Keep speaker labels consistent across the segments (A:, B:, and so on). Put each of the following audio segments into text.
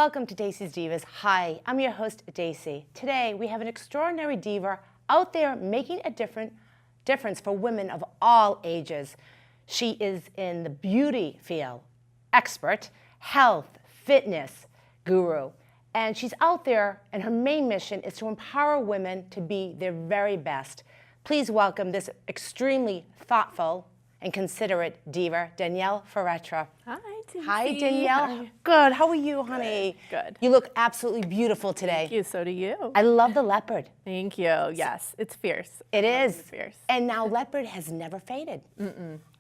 A: Welcome to Dacey's Divas. Hi, I'm your host, Dacey. Today, we have an extraordinary diva out there making a difference for women of all ages. She is in the beauty field, expert, health, fitness guru, and she's out there, and her main mission is to empower women to be their very best. Please welcome this extremely thoughtful and considerate diva, Danielle Faretra.
B: Hi, Dacey.
A: Hi, Danielle. Good. How are you, honey?
B: Good.
A: You look absolutely beautiful today.
B: Thank you. So do you.
A: I love the leopard.
B: Thank you. Yes, it's fierce.
A: It is.
B: It's fierce.
A: And now leopard has never faded.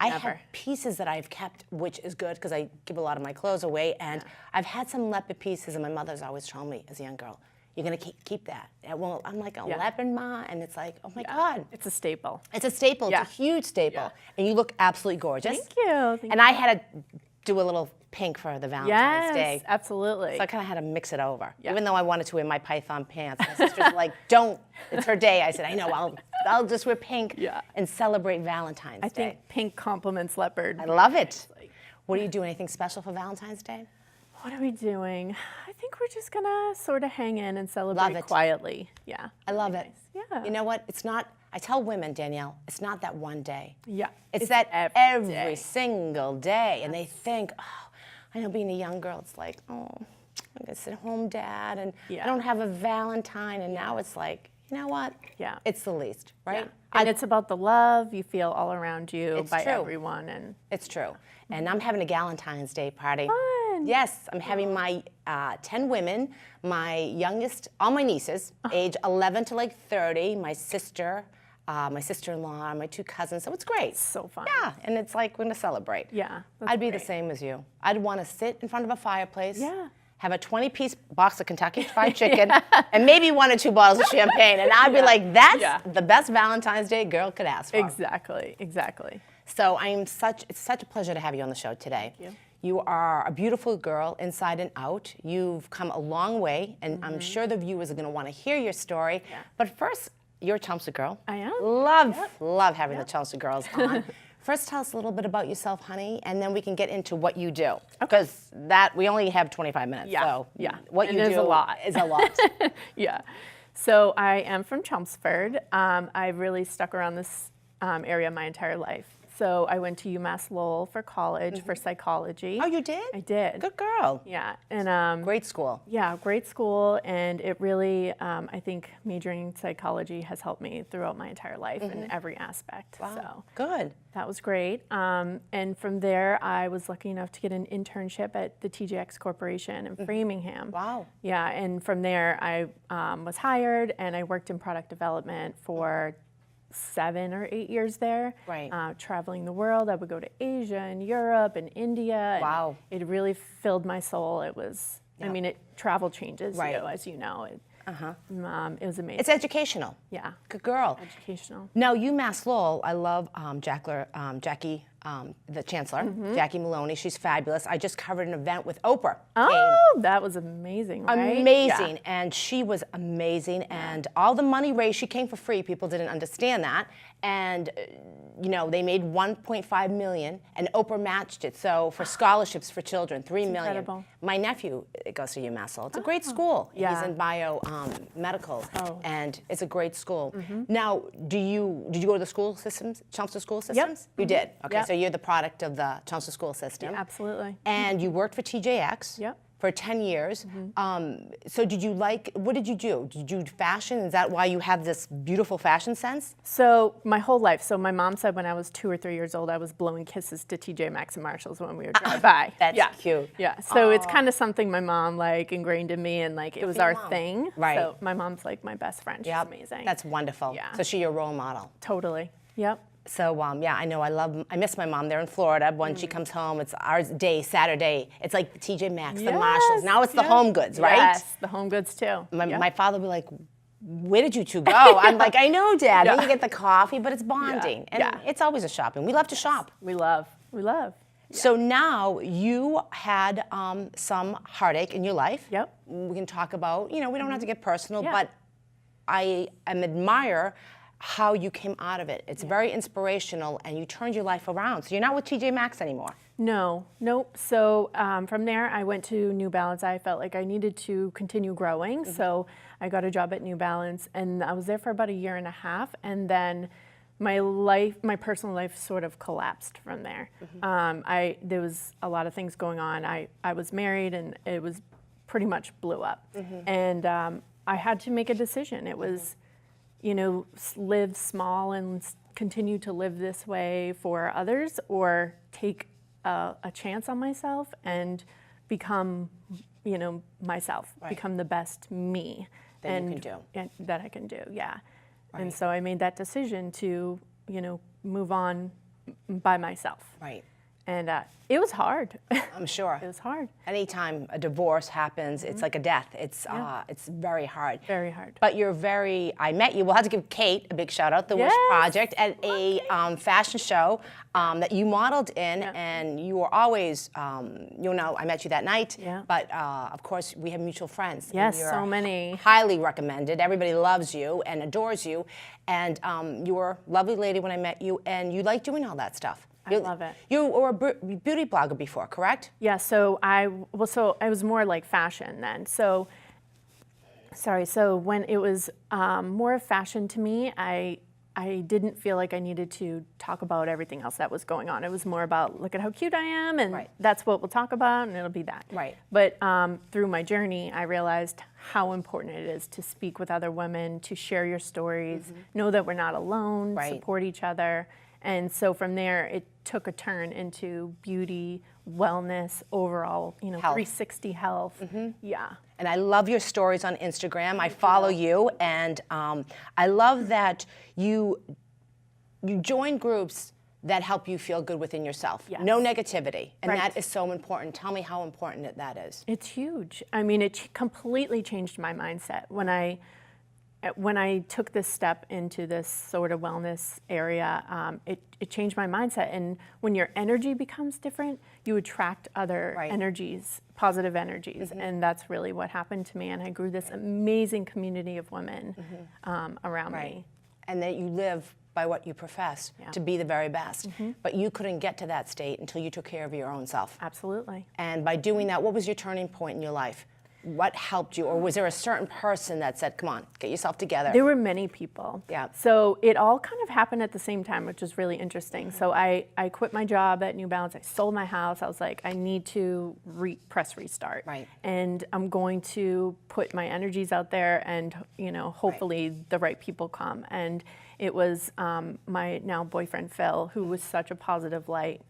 A: I
B: never.
A: have pieces that I've kept, which is good because I give a lot of my clothes away. And I've had some leopard pieces, and my mother's always told me as a young girl, you're going to keep that. Well, I'm like, a leopard, Ma? And it's like, oh my God.
B: It's a staple.
A: It's a staple.
B: Yeah.
A: It's a huge staple.
B: Yeah.
A: And you look absolutely gorgeous.
B: Thank you. Thank
A: And
B: you.
A: I had to do a little pink for the Valentine's Day.
B: Yes, absolutely.
A: So I kind of had to mix it over.
B: Yeah.
A: Even though I wanted to wear my python pants. My sister's like, don't. It's her day. I said, I know, I'll just wear pink and celebrate Valentine's Day.
B: I think pink complements leopard.
A: I love it. What are you doing? Anything special for Valentine's Day?
B: What are we doing? I think we're just gonna sort of hang in and
A: Love
B: celebrate
A: it.
B: quietly. Yeah.
A: I love it.
B: Yeah.
A: You know what? It's not, I tell women, Danielle, it's not that one day.
B: Yeah.
A: It's that
B: every
A: every
B: day.
A: single day. And they think, oh, I know being a young girl, it's like, oh, I'm gonna sit home, Dad, and I don't have a Valentine. And now it's like, you know what?
B: Yeah.
A: It's the least, right?
B: Yeah. And it's about the love you feel all around you
A: It's
B: by
A: true.
B: everyone. And
A: It's true. And I'm having a Galentine's Day party.
B: Fun.
A: Yes, I'm having my 10 women, my youngest, all my nieces, age 11 to like 30, my sister, my sister-in-law, my two cousins, so it's great.
B: so fun.
A: Yeah, and it's like we're gonna celebrate.
B: Yeah, that's
A: I'd be the
B: great.
A: same as you. I'd wanna sit in front of a fireplace,
B: Yeah.
A: have a 20-piece box of Kentucky Fried Chicken, and maybe 1 or 2 bottles of champagne, and I'd be like, that's the best Valentine's Day a girl could ask for.
B: Exactly. Exactly.
A: So it's such a pleasure to have you on the show today.
B: Thank you.
A: You are a beautiful girl inside and out. You've come a long way, and I'm sure the viewers are going to want to hear your story. Yeah. But first, you're a Chelmsford girl.
B: I am.
A: Love having the Chelmsford girls on. First, tell us a little bit about yourself, honey, and then we can get into what you do. Because we only have 25 minutes.
B: Yeah.
A: So
B: Yeah.
A: what
B: And
A: you
B: there's
A: do
B: a lot.
A: is a lot.
B: Yeah. So I am from Chelmsford. I really stuck around this area my entire life. So I went to UMass Lowell for college for psychology.
A: Oh, you did?
B: I did.
A: Good girl.
B: Yeah. And
A: Great school.
B: yeah, great school. And it really, I think majoring in psychology has helped me throughout my entire life in every aspect.
A: Wow.
B: So
A: Good.
B: that was great. And from there, I was lucky enough to get an internship at the TJX Corporation in Framingham.
A: Wow.
B: Yeah, and from there, I was hired, and I worked in product development for 7 or 8 years there.
A: Right.
B: Traveling the world. I would go to Asia and Europe and India. And
A: Wow.
B: it really filled my soul. It was, I mean, travel changes you, as you know. It was amazing.
A: It's educational.
B: Yeah.
A: Good girl.
B: Educational.
A: Now, UMass Lowell, I love Jackie, the chancellor, Jackie Maloney. She's fabulous. I just covered an event with Oprah.
B: Oh, that was amazing, right?
A: Amazing.
B: Yeah.
A: And she was amazing. And all the money raised, she came for free. People didn't understand that. And, you know, they made $1.5 million, and Oprah matched it. So for scholarships for children, $3 million.
B: incredible.
A: My nephew goes to UMass Lowell. It's a great school.
B: Yeah.
A: He's in medical, and it's a great school.
B: Mm-hmm.
A: Now, did you go to the school systems, Chelmsford school systems? You did. Okay,
B: Yep.
A: so you're the product of the Chelmsford school system.
B: Yeah, absolutely.
A: And you worked for TJX.
B: Yep.
A: For 10 years. So what did you do? Did you do fashion? Is that why you have this beautiful fashion sense?
B: So my whole life. So my mom said when I was 2 or 3 years old, I was blowing kisses to TJ Maxx and Marshalls when we would drive by.
A: That's cute.
B: Yeah. So it's kind of something my mom ingrained in me, and it was
A: your
B: our
A: mom.
B: thing.
A: Right.
B: So my mom's my best friend. She's amazing.
A: That's wonderful.
B: Yeah.
A: So she's your role model.
B: Totally. Yep.
A: So yeah, I know I miss my mom. They're in Florida. When she comes home, it's our day, Saturday. It's like the TJ Maxx, the Marshalls. Now it's the Home Goods, right?
B: Yes, the Home Goods too.
A: My father will be like, where did you two go? I'm like, I know, Dad. Then you get the coffee, but it's bonding. And it's always a shopping. We love to shop.
B: We love. Yeah.
A: So now you had some heartache in your life.
B: Yep.
A: We can talk about, we don't have to get personal, but I admire how you came out of it. It's very inspirational, and you turned your life around. So you're not with TJ Maxx anymore.
B: No, nope. So from there, I went to New Balance. I felt like I needed to continue growing. So I got a job at New Balance, and I was there for about a year and a half. And then my personal life sort of collapsed from there. There was a lot of things going on. I was married, and it was pretty much blew up. And I had to make a decision. It was, live small and continue to live this way for others, or take a chance on myself and become, myself, become the best me.
A: That you can do.
B: And that I can do, yeah. Right. And so I made that decision to, move on by myself.
A: Right.
B: And it was hard.
A: I'm sure.
B: It was hard.
A: Anytime a divorce happens, it's like a death. It's very hard.
B: Very hard.
A: But I met you, we'll have to give Kate a big shout out, the Wish Project, at a fashion show that you modeled in, and you were always, I met you that night, but of course we have mutual friends.
B: Yes,
A: and you're
B: so many.
A: Highly recommended. Everybody loves you and adores you, and you were a lovely lady when I met you, and you like doing all that stuff.
B: I love it.
A: You were a beauty blogger before, correct?
B: Yeah, so I was more like fashion then. So when it was more of fashion to me, I didn't feel like I needed to talk about everything else that was going on. It was more about, look at how cute I am, and that's what we'll talk about, and it'll be that.
A: Right.
B: But through my journey, I realized how important it is to speak with other women, to share your stories, know that we're not alone, support each other. And so from there, it took a turn into beauty, wellness, overall, health. 360 health. Yeah.
A: And I love your stories on Instagram. I follow you, and I love that you join groups that help you feel good within yourself.
B: Yes.
A: No negativity, and that is so important. Tell me how important that is.
B: It's huge. I mean, it completely changed my mindset when I took this step into this sort of wellness area. It changed my mindset. And when your energy becomes different, you attract other energies, positive energies. And that's really what happened to me. And I grew this amazing community of women around me.
A: And that you live by what you profess, to be the very best. But you couldn't get to that state until you took care of your own self.
B: Absolutely.
A: And by doing that, what was your turning point in your life? What helped you, or was there a certain person that said, come on, get yourself together?
B: There were many people.
A: Yeah.
B: So it all kind of happened at the same time, which was really interesting. So I quit my job at New Balance. I sold my house. I was like, I need to press restart.
A: Right.
B: And I'm going to put my energies out there, and hopefully the right people come. And it was my now boyfriend, Phil, who was such a positive light.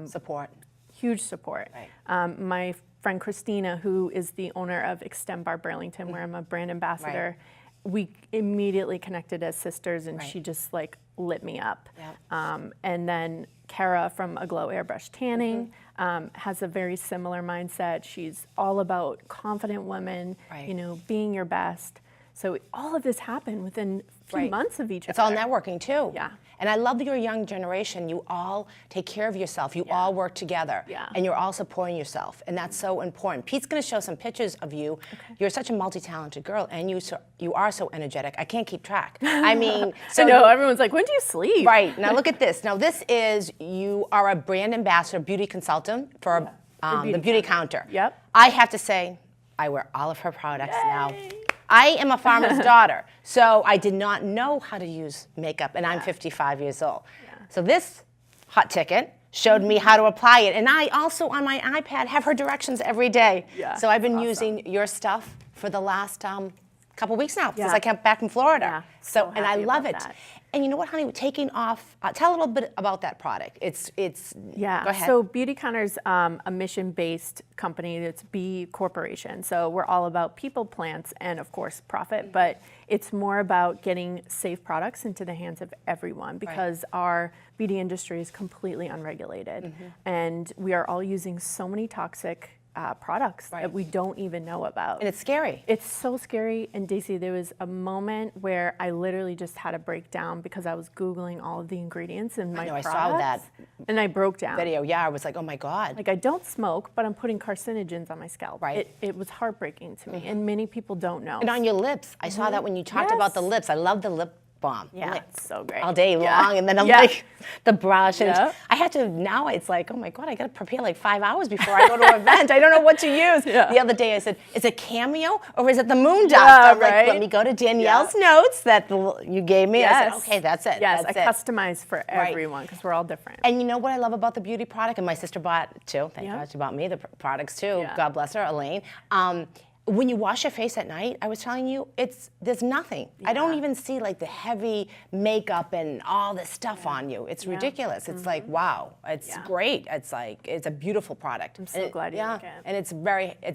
A: Support.
B: Huge support.
A: Right.
B: My friend Christina, who is the owner of Extend Bar Burlington, where I'm a brand ambassador, we immediately connected as sisters, and she just lit me up. And then Kara from Aglow Airbrush Tanning has a very similar mindset. She's all about confident women, being your best. So all of this happened within a few months of each other.
A: It's all networking too.
B: Yeah.
A: And I love that you're a young generation. You all take care of yourself. You all work together.
B: Yeah.
A: And you're all supporting yourself. And that's so important. Pete's going to show some pictures of you. Okay. You're such a multi-talented girl, and you are so energetic. I can't keep track. I mean,
B: so no, everyone's like, when do you sleep?
A: Right. Now look at this. Now you are a brand ambassador, beauty consultant for the Beauty Counter.
B: Yep.
A: I have to say, I wear all of her products now. I am a farmer's daughter, so I did not know how to use makeup, and I'm 55 years old. So this hot ticket showed me how to apply it, and I also, on my iPad, have her directions every day. So I've been using your stuff for the last couple weeks now, since I came back from Florida. So and I love it. And you know what, honey? Taking off. Tell a little bit about that product. It's. Go ahead.
B: So Beauty Counter's a mission-based company. It's B Corporation. So we're all about people, plants, and of course profit. But it's more about getting safe products into the hands of everyone, because our beauty industry is completely unregulated, and we are all using so many toxic products that we don't even know about.
A: And it's scary.
B: It's so scary. And Dacey, there was a moment where I literally just had a breakdown because I was Googling all of the ingredients in my products.
A: I saw that.
B: And I broke down.
A: Video, I was like, oh my God.
B: Like, I don't smoke, but I'm putting carcinogens on my scalp.
A: Right.
B: It was heartbreaking to me, and many people don't know.
A: And on your lips. I saw that when you talked about the lips. I love the lip bomb.
B: Yeah,
A: Like,
B: it's so great.
A: all day
B: Yeah.
A: long, and then I'm
B: Yeah.
A: like, the brush, and
B: Yeah.
A: I had to, now it's like, oh my God, I gotta prepare like 5 hours before I go to an event. I don't know what to use.
B: Yeah.
A: The other day I said, is it Cameo or is it the Moon Dust?
B: Yeah,
A: I'm like, let
B: right?
A: me go to Danielle's notes that you gave me. I said, okay, that's it.
B: Yes,
A: that's
B: I
A: it.
B: customize for everyone because we're all different.
A: And you know what I love about the beauty product? And my sister bought too. Thank
B: Yeah.
A: God she bought me the products too.
B: Yeah.
A: God bless her, Elaine. When you wash your face at night, I was telling you, there's nothing. I don't even see like the heavy makeup and all this stuff on you. It's ridiculous. It's like, wow, it's great. It's like, it's a beautiful product.
B: I'm so glad you like it.
A: And it's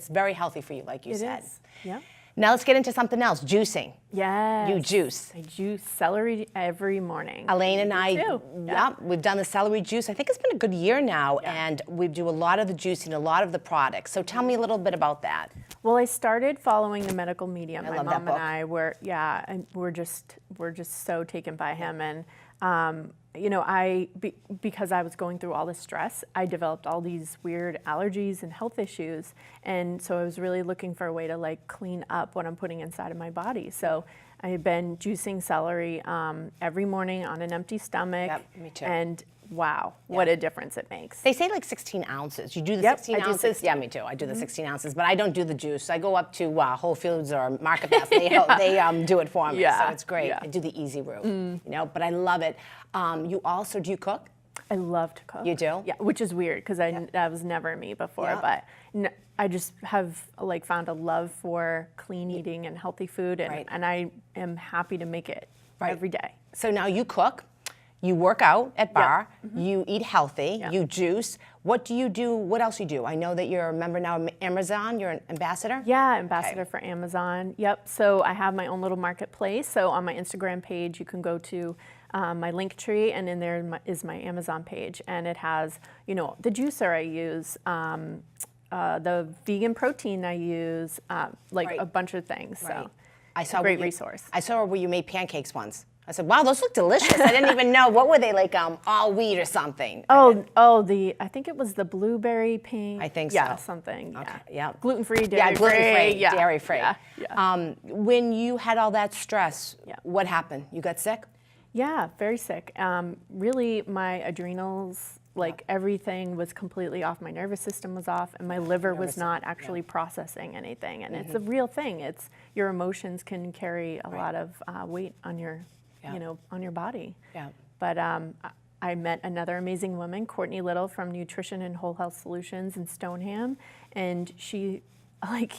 A: very healthy for you, like you said.
B: It is. Yeah.
A: Now let's get into something else, juicing.
B: Yes.
A: You juice.
B: I juice celery every morning.
A: Elaine and I,
B: too.
A: we've done the celery juice. I think it's been a good year now, and we do a lot of the juicing, a lot of the products. So tell me a little bit about that.
B: Well, I started following the medical medium. My
A: love
B: mom
A: that book.
B: and I were, and we're just so taken by him. And you know, because I was going through all this stress, I developed all these weird allergies and health issues. And so I was really looking for a way to like clean up what I'm putting inside of my body. So I had been juicing celery every morning on an empty stomach.
A: Yep, me too.
B: And wow, what a difference it makes.
A: They say like 16 ounces. You do the
B: Yep,
A: 16
B: I do
A: ounces?
B: 16.
A: Yeah, me too. I do the 16 ounces, but I don't do the juice. I go up to Whole Foods or Market Basket. They do it for me,
B: Yeah,
A: so it's great.
B: yeah.
A: I do the easy route, you know, but I love it. You also, do you cook?
B: I love to cook.
A: You do?
B: Yeah, which is weird because that was never me before.
A: Yeah.
B: But I just have like found a love for clean eating and healthy food, and,
A: Right.
B: and I am happy to make it every day.
A: So now you cook, you work out at bar, you eat healthy, you juice. What do you do? What else you do? I know that you're a member now of Amazon. You're an ambassador?
B: Yeah, ambassador for Amazon. Yep. So I have my own little marketplace. So on my Instagram page, you can go to my link tree, and in there is my Amazon page, and it has, you know, the juicer I use, the vegan protein I use, like a bunch of things. So
A: I saw
B: great resource.
A: I saw where you made pancakes once. I said, wow, those look delicious. I didn't even know. What were they, like all wheat or something?
B: I think it was the blueberry pink.
A: I think
B: yeah,
A: so.
B: something.
A: Okay,
B: Yeah.
A: yeah.
B: Gluten-free, dairy-free.
A: Yeah, gluten-free,
B: Yeah.
A: dairy-free.
B: Yeah.
A: When you had all that stress,
B: Yeah.
A: what happened? You got sick?
B: Yeah, very sick. Really, my adrenals, like everything was completely off. My nervous system was off, and my liver was not actually processing anything. And it's a real thing. It's your emotions can carry a lot of weight on your, you know, on your body.
A: Yeah.
B: But I met another amazing woman, Courtney Little from Nutrition and Whole Health Solutions in Stoneham, and she like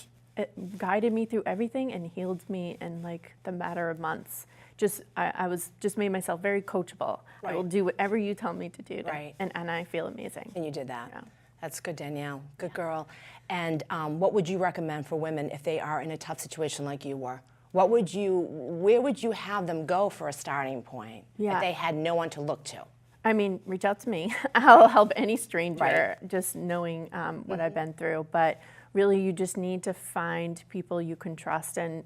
B: guided me through everything and healed me in like the matter of months. I was just made myself very coachable. I will do whatever you tell me to do, and I feel amazing.
A: And you did that.
B: Yeah.
A: That's good, Danielle. Good girl. And what would you recommend for women if they are in a tough situation like you were? Where would you have them go for a starting point if they had no one to look to?
B: I mean, reach out to me. I'll help any stranger, just knowing what I've been through. But really, you just need to find people you can trust and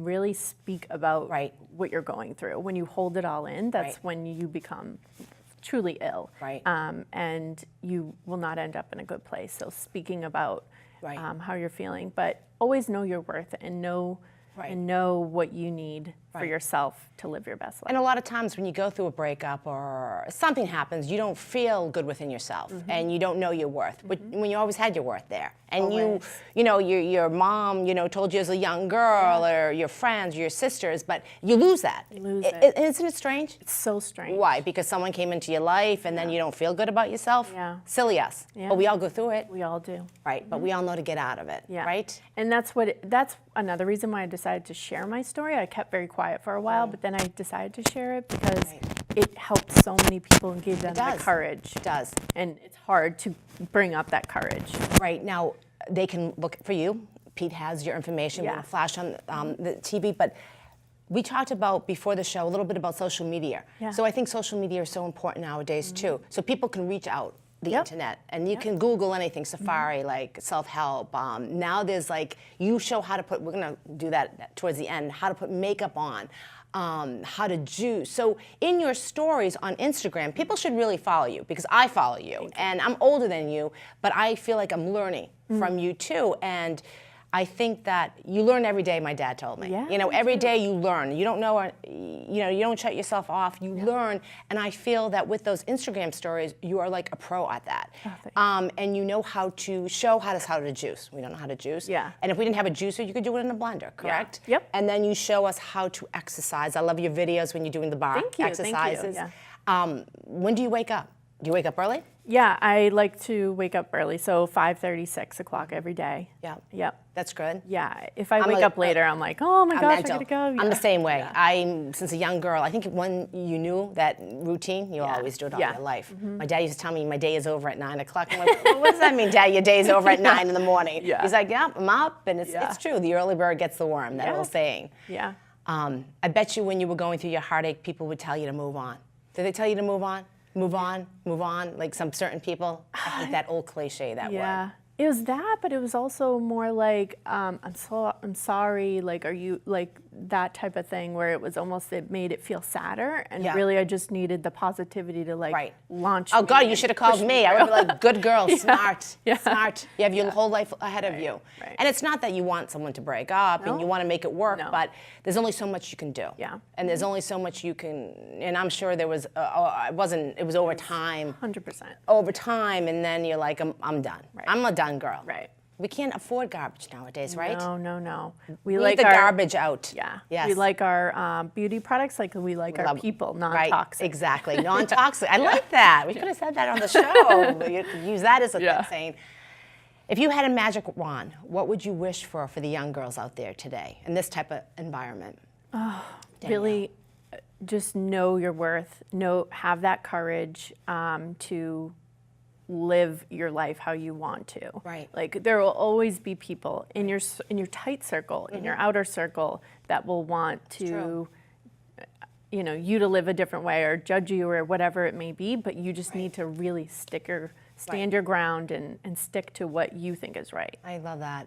B: really speak about what you're going through. When you hold it all in, that's when you become truly ill.
A: Right.
B: And you will not end up in a good place. So speaking about how you're feeling, but always know your worth and know what you need for yourself to live your best life.
A: And a lot of times when you go through a breakup or something happens, you don't feel good within yourself and you don't know your worth. But when you always had your worth there. And you know, your mom, you know, told you as a young girl or your friends or your sisters, but you lose that.
B: You lose it.
A: Isn't it strange?
B: It's so strange.
A: Why? Because someone came into your life and then you don't feel good about yourself?
B: Yeah.
A: Silly us.
B: Yeah.
A: But we all go through it.
B: We all do.
A: Right, but we all know to get out of it, right?
B: And that's another reason why I decided to share my story. I kept very quiet for a while, but then I decided to share it because it helped so many people and gave them the courage.
A: It does.
B: And it's hard to bring up that courage.
A: Right, now they can look for you. Pete has your information. We're going to flash on the TV, but we talked about before the show a little bit about social media.
B: Yeah.
A: So I think social media is so important nowadays too. So people can reach out the internet and you can Google anything, Safari, like self-help. Now there's like, you show how to put, we're gonna do that towards the end, how to put makeup on, how to juice. So in your stories on Instagram, people should really follow you because I follow you and I'm older than you, but I feel like I'm learning from you too. And I think that you learn every day, my dad told me.
B: Yeah,
A: you know,
B: me
A: every
B: too.
A: day you learn. You don't know, you know, you don't shut yourself off. You learn. And I feel that with those Instagram stories, you are like a pro at that.
B: Oh, thanks.
A: And you know how to show how to juice. We don't know how to juice.
B: Yeah.
A: And if we didn't have a juicer, you could do it in a blender, correct?
B: Yep.
A: And then you show us how to exercise. I love your videos when you're doing the bar
B: Thank you,
A: exercises.
B: yeah.
A: When do you wake up? Do you wake up early?
B: Yeah, I like to wake up early, so 5:30, 6 o'clock every day.
A: Yeah.
B: Yep.
A: That's good.
B: Yeah, if I wake up later, I'm like, oh my gosh, I gotta go.
A: I'm
B: Yeah.
A: the same way.
B: Yeah.
A: I'm, since a young girl, I think when you knew that routine, you always do it all
B: Yeah.
A: your life. My dad used to tell me my day is over at 9 o'clock. I'm like, well, what does that mean, Dad? Your day is over at 9 in the morning.
B: Yeah.
A: He's like, yeah, I'm up. And it's
B: Yeah.
A: true. The early bird gets the worm, that
B: Yeah.
A: old saying.
B: Yeah.
A: I bet you when you were going through your heartache, people would tell you to move on. Did they tell you to move on? Move on, move on, like some certain people? I hate that old cliche, that
B: Yeah.
A: word.
B: It was that, but it was also more like, I'm sorry, like, are you, like, that type of thing where it was almost, it made it feel sadder, and
A: Yeah.
B: really I just needed the positivity to, like,
A: Right.
B: launch
A: Oh
B: me
A: God, you
B: and
A: should have called
B: push
A: me. I would be like, good girl, smart,
B: Yeah.
A: smart. You have your whole life ahead of you.
B: Right.
A: And it's not that you want someone to break up and
B: No.
A: you want to make it work,
B: No.
A: but there's only so much you can do.
B: Yeah.
A: And there's only so much you can, and I'm sure there was, it was over time,
B: 100%.
A: and then you're like, I'm done.
B: Right.
A: I'm a done girl.
B: Right.
A: We can't afford garbage nowadays, right?
B: No.
A: We
B: like
A: need the
B: our
A: garbage out.
B: Yeah.
A: Yes.
B: We like our beauty products, like we like our
A: Love-
B: people,
A: Right,
B: non-toxic.
A: exactly, non-toxic. I like that. We could have said that on the show. You could use that as a
B: Yeah.
A: saying. If you had a magic wand, what would you wish for the young girls out there today in this type of environment?
B: Really just know your worth, have that courage to live your life how you want to.
A: Right.
B: Like there will always be people in your tight circle, in your outer circle that will want to
A: true.
B: You to live a different way or judge you or whatever it may be, but you just need to really stand your ground and stick to what you think is right.
A: I love that.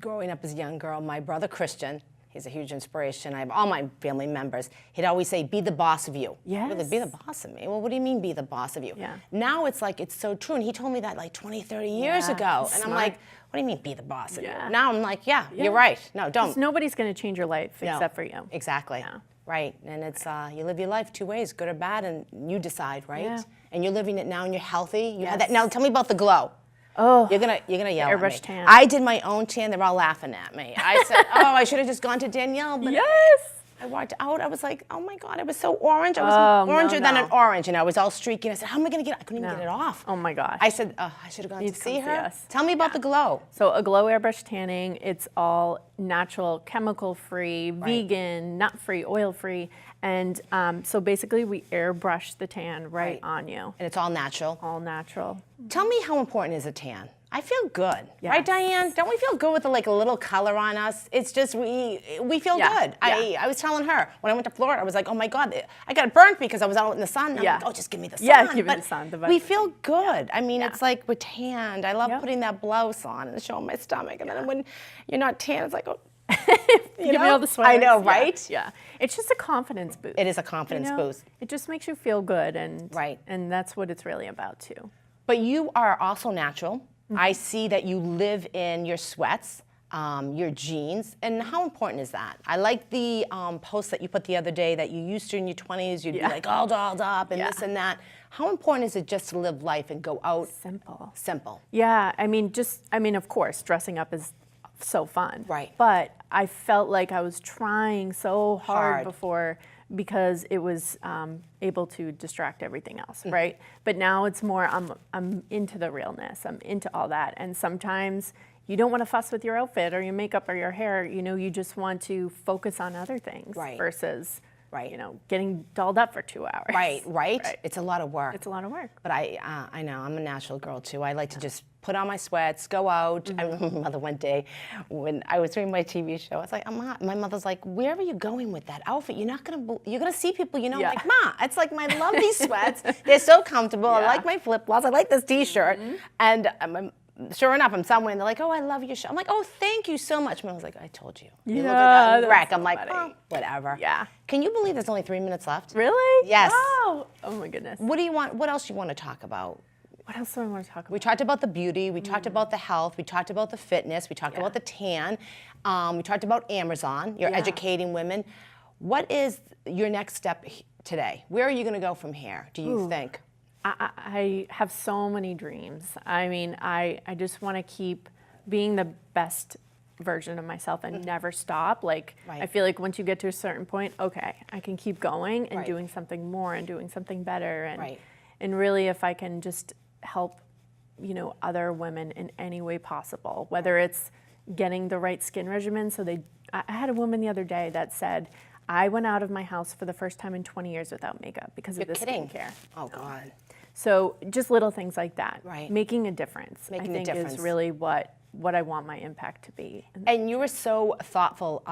A: Growing up as a young girl, my brother Christian, he's a huge inspiration. I have all my family members. He'd always say, be the boss of you.
B: Yes.
A: Really, be the boss of me. Well, what do you mean, be the boss of you?
B: Yeah.
A: Now it's like, it's so true. And he told me that like 20, 30 years
B: Yeah,
A: ago.
B: he's
A: And I'm
B: smart.
A: like, what do you mean, be the boss of
B: Yeah.
A: you? Now I'm like, yeah, you're right. No, don't.
B: 'Cause nobody's going to change your life
A: No,
B: except for you.
A: Exactly.
B: Yeah.
A: Right. And it's you live your life two ways, good or bad, and you decide, right?
B: Yeah.
A: And you're living it now and you're healthy. You have
B: Yes.
A: that. Now tell me about the glow.
B: Oh,
A: You're gonna yell at me.
B: airbrush tan.
A: I did my own tan. They're all laughing at me. I said, oh, I should have just gone to Danielle. But
B: yes.
A: I walked out. I was like, oh my God, it was so orange. I was
B: Oh, no,
A: oranger than
B: no.
A: an orange, and I was all streaky. And I said, how am I gonna get it? I couldn't even
B: No.
A: get it off.
B: Oh my gosh.
A: I said, oh, I should have gone
B: You
A: to
B: need to
A: see
B: come see
A: her.
B: us.
A: Tell me about the glow.
B: So a glow airbrush tanning, it's all natural, chemical-free, vegan, nut-free, oil-free, and so basically we airbrush the tan right on you.
A: And it's all natural.
B: All natural.
A: Tell me how important is a tan? I feel good, right,
B: Yes.
A: Diane? Don't we feel good with like a little color on us? It's just we feel
B: Yeah,
A: good.
B: yeah.
A: I was telling her when I went to Florida, I was like, oh my God, I got burnt because I was out in the sun. I'm
B: Yeah.
A: like, oh, just give me the sun.
B: Yeah, give me
A: But
B: the sun, the
A: we
B: vitamin.
A: feel good. I mean,
B: Yeah.
A: it's like we're tanned. I love
B: Yep.
A: putting that blouse on and showing my stomach, and then when you're not tan, it's like, oh,
B: Give me all the
A: I
B: sweaters.
A: know,
B: Yeah,
A: right?
B: Yeah. It's just a confidence boost.
A: It is a confidence boost.
B: It just makes you feel good, and
A: Right.
B: and that's what it's really about too.
A: But you are also natural.
B: Mm-hmm.
A: I see that you live in your sweats, your jeans, and how important is that? I like the post that you put the other day that you used to in your 20s. You'd
B: Yeah.
A: be like all dolled up and
B: Yeah.
A: this and that. How important is it just to live life and go out
B: Simple.
A: simple?
B: Yeah, I mean, of course, dressing up is so fun.
A: Right.
B: But I felt like I was trying so hard
A: Hard.
B: before because it was able to distract everything else,
A: Mm.
B: right? But now it's more, I'm into the realness. I'm into all that. And sometimes you don't want to fuss with your outfit or your makeup or your hair. You just want to focus on other things
A: Right.
B: versus,
A: Right.
B: getting dolled up for 2 hours.
A: Right.
B: Right.
A: It's a lot of work.
B: It's a lot of work.
A: But I know, I'm a natural girl too. I like to just put on my sweats, go out. I remember my mother one day when I was doing my TV show, I was like, my mother's like, where are you going with that outfit? You're gonna see people,
B: Yeah.
A: I'm like, Ma, it's like, I love these sweats. They're so comfortable. I
B: Yeah.
A: like my flip-flops. I like this t-shirt. And sure enough, I'm somewhere and they're like, oh, I love your show. I'm like, oh, thank you so much. And I was like, I told you. You look
B: Yeah,
A: like a
B: that's
A: wreck.
B: so
A: I'm like,
B: funny.
A: oh, whatever.
B: Yeah.
A: Can you believe there's only 3 minutes left?
B: Really?
A: Yes.
B: Oh my goodness.
A: What do you want? What else you want to talk about?
B: What else do I want to talk about?
A: We talked about the beauty, we talked about the health, we talked about the fitness, we talked about the tan, we talked about Amazon, you're educating women. What is your next step today? Where are you going to go from here, do you think?
B: I have so many dreams. I mean, I just want to keep being the best version of myself and never stop. Like, I feel like once you get to a certain point, okay, I can keep going and doing something more and doing something better. And really, if I can just help, you know, other women in any way possible, whether it's getting the right skin regimen. So I had a woman the other day that said, I went out of my house for the first time in 20 years without makeup because of the skincare.
A: Oh, God.
B: So just little things like that.
A: Right.
B: Making a difference, I think, is really what I want my impact to be.
A: And you were so thoughtful.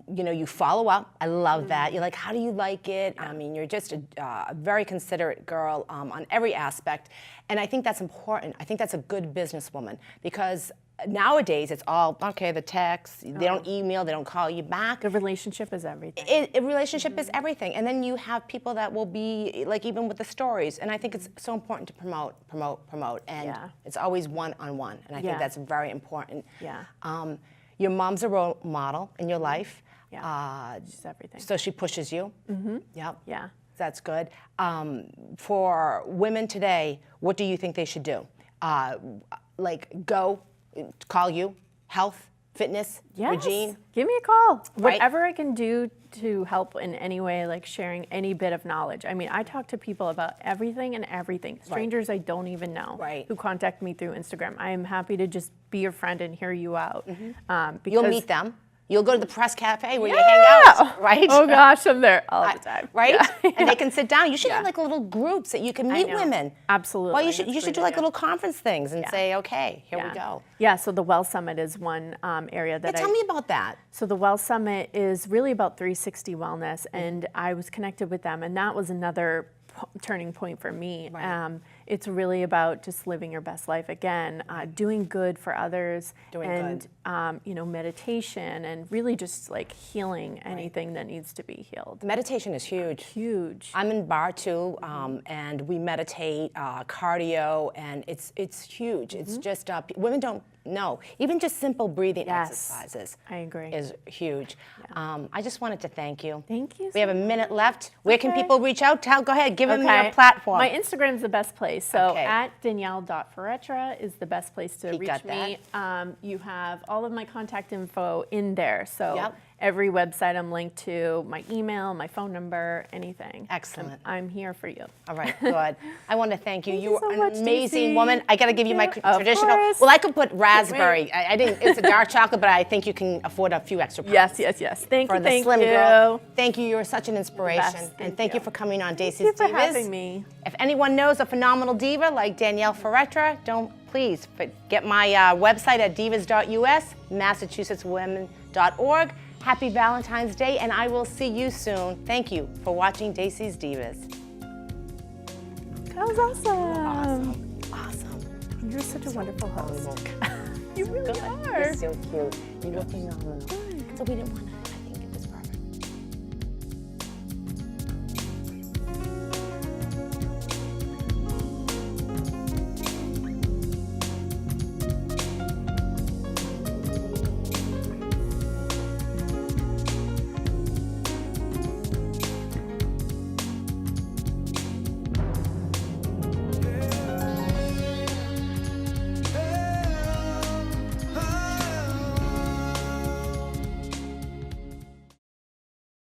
A: You know, you follow up. I love that. You're like, how do you like it? I mean, you're just a very considerate girl on every aspect. And I think that's important. I think that's a good businesswoman because nowadays it's all, okay, the text, they don't email, they don't call you back.
B: The relationship is everything.
A: A relationship is everything. And then you have people that will be, like even with the stories. And I think it's so important to promote. And it's always one-on-one. And I think that's very important. Your mom's a role model in your life.
B: She's everything.
A: So she pushes you. Yep.
B: Yeah.
A: That's good. For women today, what do you think they should do? Like call you, health, fitness, Regine?
B: Give me a call. Whatever I can do to help in any way, like sharing any bit of knowledge. I mean, I talk to people about everything and everything. Strangers I don't even know who contact me through Instagram. I am happy to just be your friend and hear you out. Because
A: you'll meet them. You'll go to the press cafe where you hang out, right?
B: Oh gosh, I'm there all the time.
A: Right? And they can sit down. You should have like little groups that you can meet women.
B: Absolutely.
A: Well, you should do like little conference things and say, okay, here we go.
B: Yeah, so the Well Summit is one area that
A: tell me about that.
B: So the Well Summit is really about 360 wellness, and I was connected with them, and that was another turning point for me. It's really about just living your best life again, doing good for others, you know, meditation, and really just like healing anything that needs to be healed.
A: Meditation is huge.
B: Huge.
A: I'm in bar too, and we meditate, cardio, and it's huge. It's just women don't know. Even just simple breathing exercises.
B: I agree.
A: Is huge. I just wanted to thank you.
B: Thank you.
A: We have a minute left. Where can people reach out? Go ahead, give them your platform.
B: My Instagram's the best place. So at Danielle.Faretra is the best place to reach me. You have all of my contact info in there. So every website I'm linked to, my email, my phone number, anything.
A: Excellent.
B: I'm here for you.
A: All right, good. I want to thank you.
B: You're
A: so
B: an
A: amazing woman. I got to give you my
B: Of
A: traditional.
B: course.
A: Well, I could put raspberry. I didn't. It's a dark chocolate, but I think you can afford a few extra pounds.
B: Yes. Thank you.
A: For the slim girl. Thank you. You're such an inspiration.
B: And
A: thank you for coming on Dacey's Divas.
B: Thank you for having me.
A: If anyone knows a phenomenal diva like Danielle Faretra, please get my website at divas.us, massachusettswomen.org. Happy Valentine's Day, and I will see you soon. Thank you for watching Dacey's Divas.
B: That was awesome.
A: Awesome.
B: You're such a wonderful host.
A: Oh,
B: You really are.
A: You're so cute. You were phenomenal. So we didn't want to.